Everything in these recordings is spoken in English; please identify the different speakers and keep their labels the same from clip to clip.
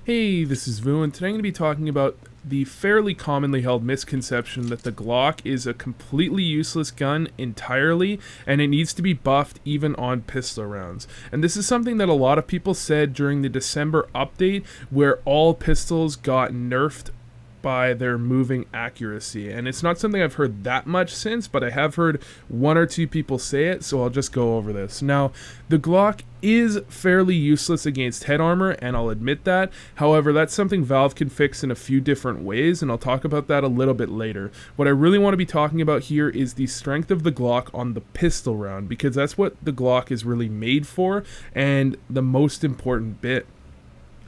Speaker 1: Hey, this is Vu, and today I'm going to be talking about the fairly commonly held misconception that the Glock is a completely useless gun entirely, and it needs to be buffed even on pistol rounds. And this is something that a lot of people said during the December update, where all pistols got nerfed by their moving accuracy. And it's not something I've heard that much since, but I have heard one or two people say it, so I'll just go over this. Now, the Glock is fairly useless against head armor, and I'll admit that. However, that's something Valve can fix in a few different ways, and I'll talk about that a little bit later. What I really want to be talking about here is the strength of the Glock on the pistol round, because that's what the Glock is really made for, and the most important bit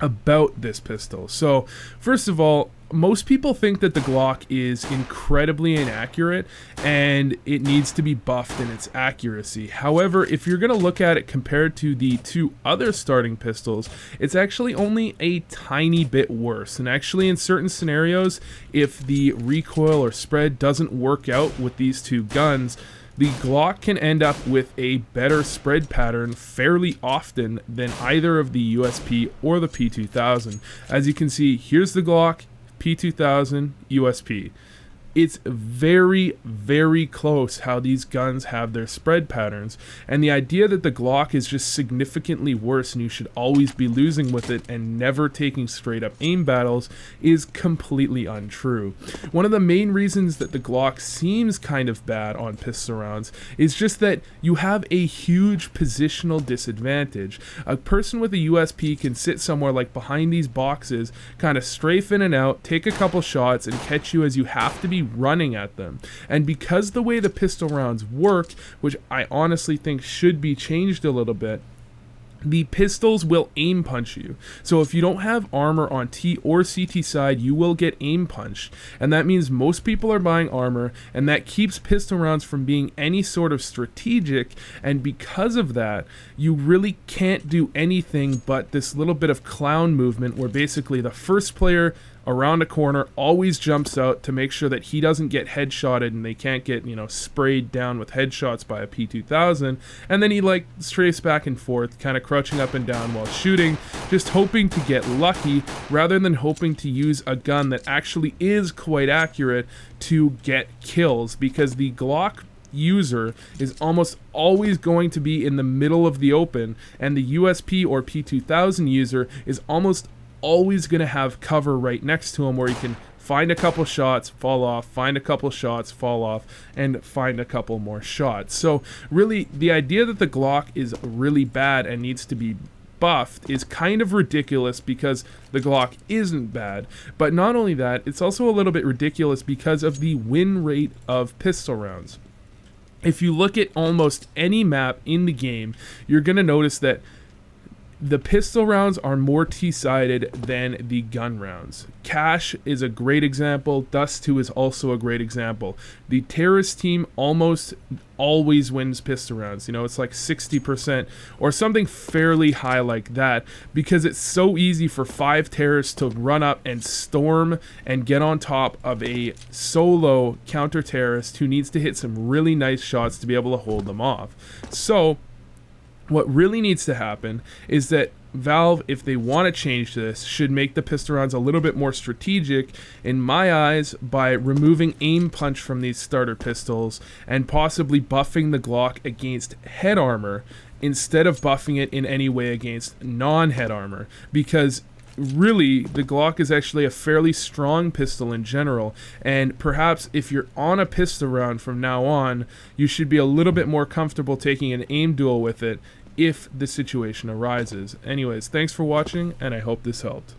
Speaker 1: about this pistol. So, first of all, most people think that the Glock is incredibly inaccurate and it needs to be buffed in its accuracy. However, if you're going to look at it compared to the two other starting pistols, it's actually only a tiny bit worse. And actually, in certain scenarios, if the recoil or spread doesn't work out with these two guns, the Glock can end up with a better spread pattern fairly often than either of the USP or the P2000. As you can see, here's the Glock, P2000, USP. It's very, very close how these guns have their spread patterns, and the idea that the Glock is just significantly worse and you should always be losing with it and never taking straight up aim battles is completely untrue. One of the main reasons that the Glock seems kind of bad on pistol rounds is just that you have a huge positional disadvantage. A person with a USP can sit somewhere like behind these boxes, kind of strafe in and out, take a couple shots, and catch you as you have to be running at them. And because the way the pistol rounds work, which I honestly think should be changed a little bit, the pistols will aim punch you. So if you don't have armor on T or CT side, you will get aim punched. And that means most people are buying armor, and that keeps pistol rounds from being any sort of strategic. And because of that, you really can't do anything but this little bit of clown movement where basically the first player around a corner always jumps out to make sure that he doesn't get headshotted and they can't get, sprayed down with headshots by a P2000, and then he like strafes back and forth, kind of crouching up and down while shooting, just hoping to get lucky rather than hoping to use a gun that actually is quite accurate to get kills, because the Glock user is almost always going to be in the middle of the open, and the USP or P2000 user is almost always going to have cover right next to him where he can find a couple shots, fall off, find a couple shots, fall off, and find a couple more shots. So really, the idea that the Glock is really bad and needs to be buffed is kind of ridiculous because the Glock isn't bad. But not only that, it's also a little bit ridiculous because of the win rate of pistol rounds. If you look at almost any map in the game, you're going to notice that the pistol rounds are more T-sided than the gun rounds. Cash is a great example. Dust 2 is also a great example. The terrorist team almost always wins pistol rounds. It's like 60% or something fairly high like that, because it's so easy for 5 terrorists to run up and storm and get on top of a solo counter-terrorist who needs to hit some really nice shots to be able to hold them off. So what really needs to happen is that Valve, if they want to change this, should make the pistol rounds a little bit more strategic, in my eyes, by removing aim punch from these starter pistols and possibly buffing the Glock against head armor instead of buffing it in any way against non-head armor, because really, the Glock is actually a fairly strong pistol in general, and perhaps if you're on a pistol round from now on, you should be a little bit more comfortable taking an aim duel with it if the situation arises. Anyways, thanks for watching, and I hope this helped.